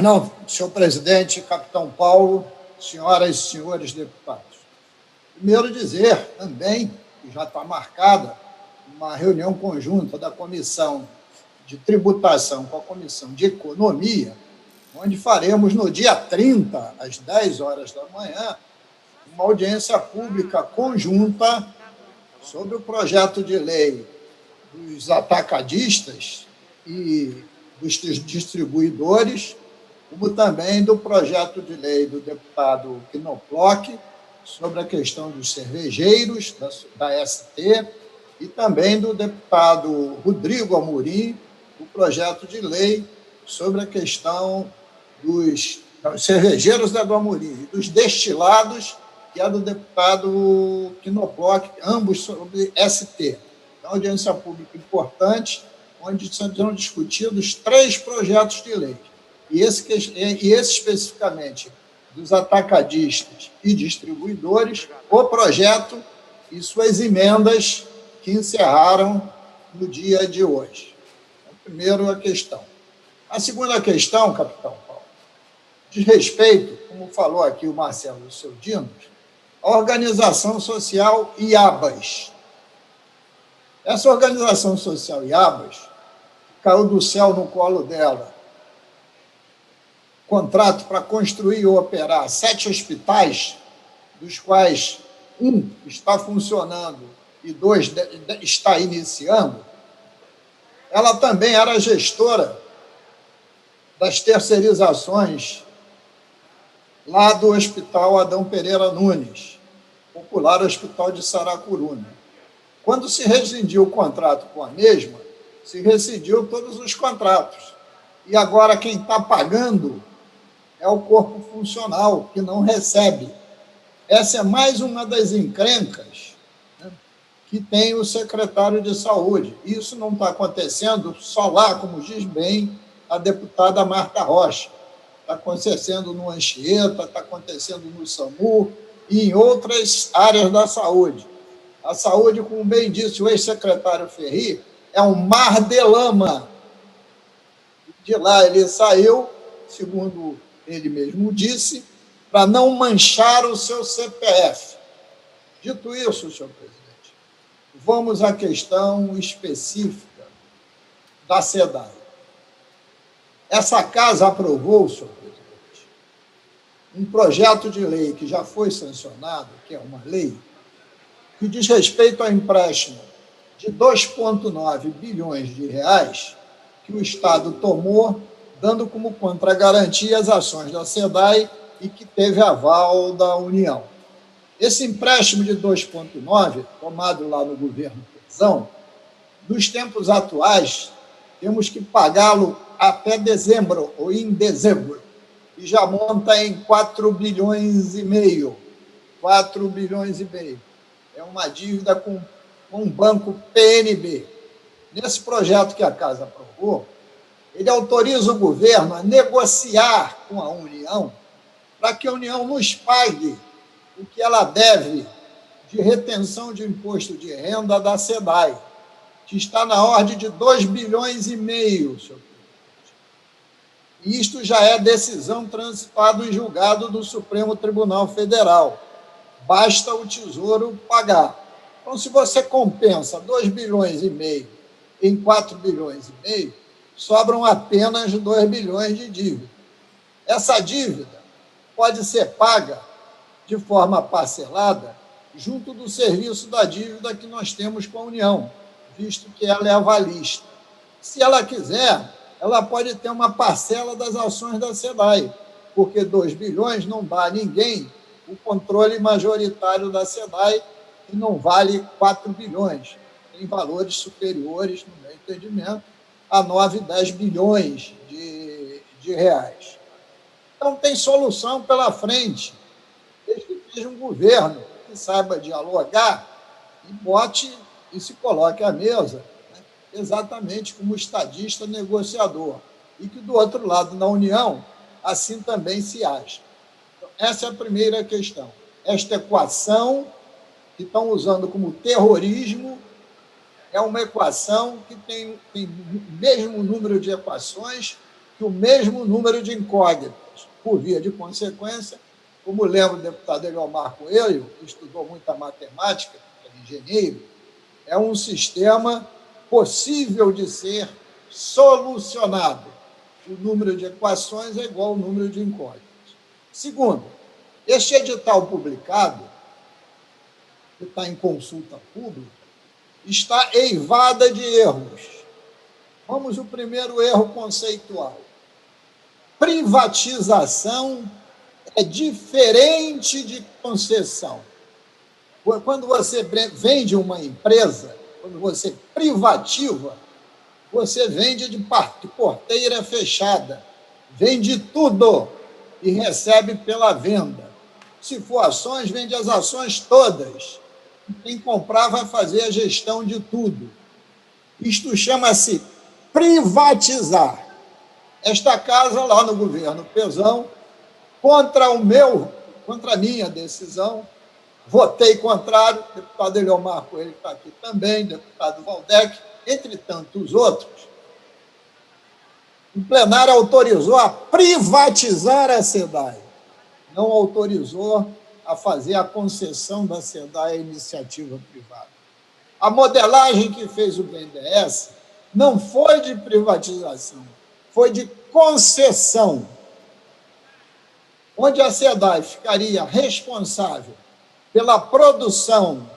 Pois não, senhor presidente, capitão Paulo, senhoras e senhores deputados. Primeiro dizer também que já está marcada uma reunião conjunta da Comissão de Tributação com a Comissão de Economia, onde faremos no dia 30, às 10 horas da manhã, uma audiência pública conjunta sobre o projeto de lei dos atacadistas e dos distribuidores, como também do projeto de lei do deputado Knoploch sobre a questão dos cervejeiros, da ST, e também do deputado Rodrigo Amorim, o projeto de lei sobre a questão dos cervejeiros do Amorim e dos destilados, que é do deputado Knoploch, ambos sobre ST. Então, audiência pública importante, onde serão discutidos 3 projetos de lei. E esse especificamente dos atacadistas e distribuidores, o projeto e suas emendas que encerraram no dia de hoje. Então, primeiro, a questão. A segunda questão, capitão Paulo, diz respeito, como falou aqui o Marcelo Seu Dinos, à organização social IABAS. Essa organização social IABAS caiu do céu no colo dela contrato para construir e operar 7 hospitais, dos quais 1 está funcionando e 2 está iniciando. Ela também era gestora das terceirizações lá do Hospital Adão Pereira Nunes, popular Hospital de Saracuruna. Quando se rescindiu o contrato com a mesma, se rescindiu todos os contratos. E agora quem está pagando é o corpo funcional, que não recebe. Essa é mais uma das encrencas, né, que tem o secretário de Saúde. Isso não está acontecendo só lá, como diz bem a deputada Marta Rocha. Está acontecendo no Anchieta, está acontecendo no SAMU e em outras áreas da saúde. A saúde, como bem disse o ex-secretário Ferri, é um mar de lama. De lá ele saiu, segundo ele mesmo disse, para não manchar o seu CPF. Dito isso, senhor presidente, vamos à questão específica da SEDAI. Essa casa aprovou, senhor presidente, um projeto de lei que já foi sancionado, que é uma lei, que diz respeito ao empréstimo de 2,9 bilhões de reais que o Estado tomou, dando como contragarantia as ações da SEDAI e que teve aval da União. Esse empréstimo de 2,9, tomado lá no governo Pezão, nos tempos atuais, temos que pagá-lo até dezembro, ou em dezembro, e já monta em 4 bilhões e meio. 4 bilhões e meio. É uma dívida com um banco PNB. Nesse projeto que a Casa aprovou, ele autoriza o governo a negociar com a União para que a União nos pague o que ela deve de retenção de imposto de renda da SEDAI, que está na ordem de 2 bilhões e meio, senhor presidente. E isto já é decisão transitada em julgado do Supremo Tribunal Federal. Basta o Tesouro pagar. Então, se você compensa 2 bilhões e meio em 4 bilhões e meio, sobram apenas 2 bilhões de dívida. Essa dívida pode ser paga de forma parcelada junto do serviço da dívida que nós temos com a União, visto que ela é avalista. Se ela quiser, ela pode ter uma parcela das ações da SEDAI, porque 2 bilhões não dá a ninguém o controle majoritário da SEDAI, que não vale 4 bilhões. Tem valores superiores, no meu entendimento, a 9, 10 bilhões de reais. Então, tem solução pela frente, desde que seja um governo que saiba dialogar e bote e se coloque à mesa, né, exatamente como estadista negociador, e que, do outro lado, na União, assim também se acha. Então, essa é a primeira questão. Esta equação, que estão usando como terrorismo, é uma equação que tem o mesmo número de equações que o mesmo número de incógnitas. Por via de consequência, como lembra o deputado Eliomar Coelho, que estudou muita matemática, é engenheiro, é um sistema possível de ser solucionado. O número de equações é igual ao número de incógnitas. Segundo, este edital publicado, que está em consulta pública, está eivada de erros. Vamos ao primeiro erro conceitual. Privatização é diferente de concessão. Quando você vende uma empresa, quando você privativa, você vende de porteira fechada, vende tudo e recebe pela venda. Se for ações, vende as ações todas. Quem comprar vai fazer a gestão de tudo. Isto chama-se privatizar. Esta casa, lá no governo Pezão, contra a minha decisão, votei contrário, deputado Eliomar Coelho está aqui também, deputado Valdec, entre tantos outros. O plenário autorizou a privatizar a SEDAI, não autorizou a fazer a concessão da SEDAI à iniciativa privada. A modelagem que fez o BNDES não foi de privatização, foi de concessão, onde a SEDAI ficaria responsável pela produção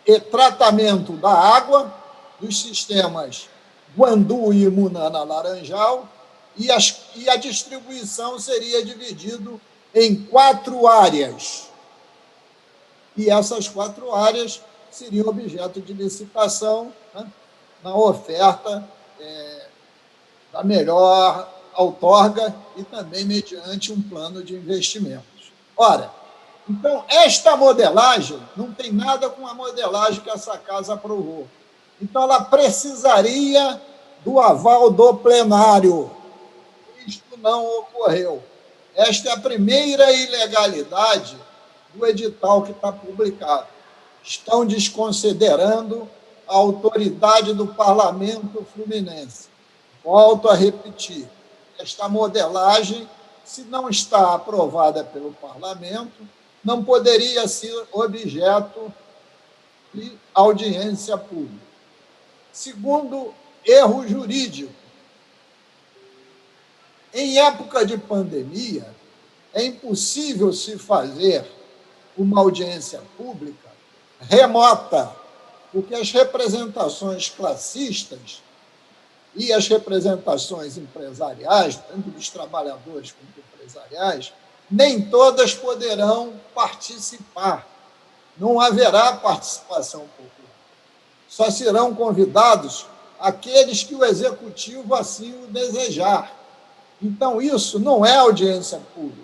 e tratamento da água dos sistemas Guandu e Munana Laranjal, e a distribuição seria dividido em 4 áreas. E essas 4 áreas seriam objeto de licitação, né, na oferta da melhor outorga e também mediante um plano de investimentos. Ora, então, esta modelagem não tem nada com a modelagem que essa casa aprovou. Então, ela precisaria do aval do plenário. Isto não ocorreu. Esta é a primeira ilegalidade do edital que está publicado. Estão desconsiderando a autoridade do parlamento fluminense. Volto a repetir, esta modelagem, se não está aprovada pelo parlamento, não poderia ser objeto de audiência pública. Segundo, erro jurídico. Em época de pandemia, é impossível se fazer uma audiência pública remota, porque as representações classistas e as representações empresariais, tanto dos trabalhadores quanto empresariais, nem todas poderão participar. Não haverá participação popular. Só serão convidados aqueles que o executivo assim o desejar. Então, isso não é audiência pública.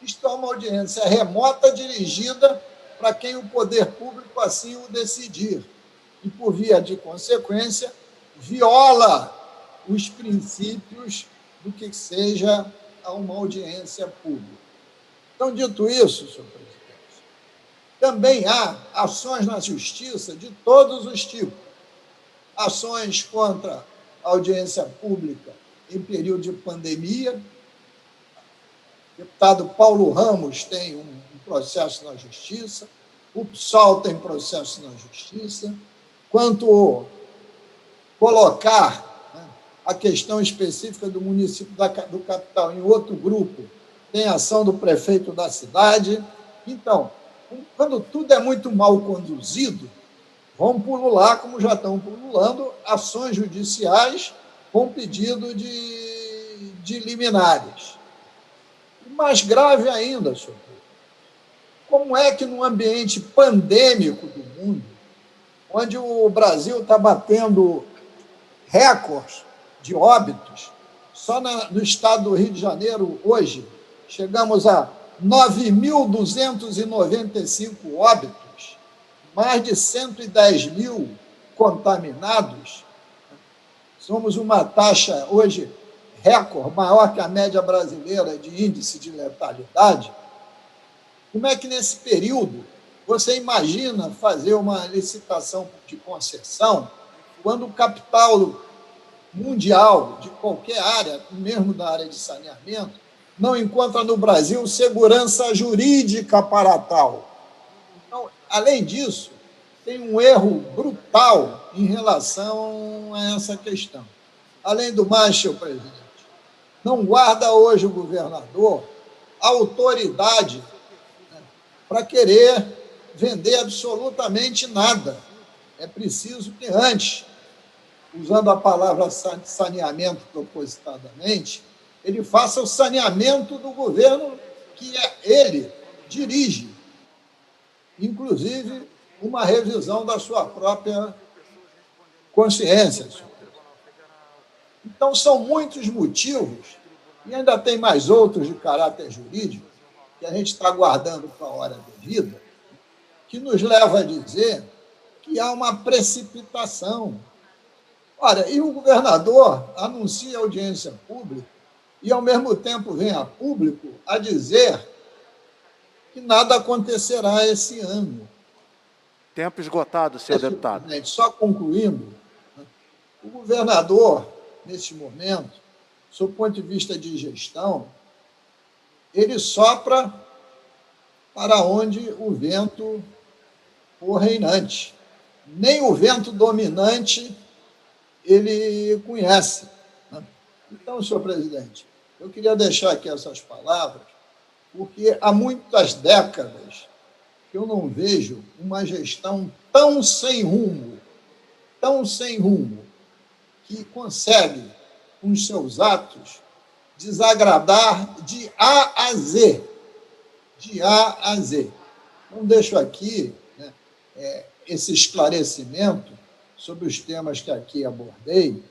Isto é uma audiência remota dirigida para quem o poder público assim o decidir. E, por via de consequência, viola os princípios do que seja uma audiência pública. Então, dito isso, senhor presidente, também há ações na justiça de todos os tipos. Ações contra a audiência pública em período de pandemia. O deputado Paulo Ramos tem um processo na justiça, o PSOL tem processo na justiça. Quanto colocar, né, a questão específica do município do capital em outro grupo, tem ação do prefeito da cidade. Então, quando tudo é muito mal conduzido, vão pulular, como já estão pululando, ações judiciais com pedido de liminares. E mais grave ainda, senhor, como é que num ambiente pandêmico do mundo, onde o Brasil está batendo recordes de óbitos, só no estado do Rio de Janeiro, hoje, chegamos a 9.295 óbitos, mais de 110 mil contaminados. Somos uma taxa, hoje, recorde, maior que a média brasileira de índice de letalidade. Como é que, nesse período, você imagina fazer uma licitação de concessão quando o capital mundial, de qualquer área, mesmo da área de saneamento, não encontra no Brasil segurança jurídica para tal. Então, além disso, tem um erro brutal em relação a essa questão. Além do mais, senhor presidente, não guarda hoje o governador autoridade, né, para querer vender absolutamente nada. É preciso que antes, usando a palavra saneamento propositadamente, ele faça o saneamento do governo que ele dirige, inclusive uma revisão da sua própria consciência. Então, são muitos motivos, e ainda tem mais outros de caráter jurídico, que a gente está guardando para a hora devida, que nos leva a dizer que há uma precipitação. Ora, e o governador anuncia audiência pública e, ao mesmo tempo, vem a público a dizer que nada acontecerá esse ano. Tempo esgotado, senhor deputado. Só concluindo, o governador, nesse momento, sob o ponto de vista de gestão, ele sopra para onde o vento for reinante. Nem o vento dominante ele conhece. Então, senhor presidente, eu queria deixar aqui essas palavras, porque há muitas décadas que eu não vejo uma gestão tão sem rumo, que consegue, com os seus atos, desagradar de A a Z. De A a Z. Então, deixo aqui, né, esse esclarecimento sobre os temas que aqui abordei,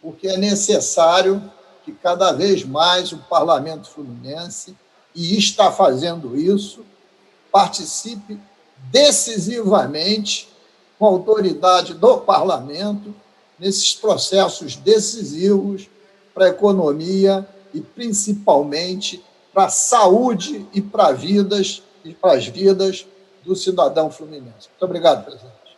porque é necessário que cada vez mais o Parlamento Fluminense, e está fazendo isso, participe decisivamente com a autoridade do Parlamento nesses processos decisivos para a economia e, principalmente, para a saúde e para as vidas do cidadão fluminense. Muito obrigado, presidente.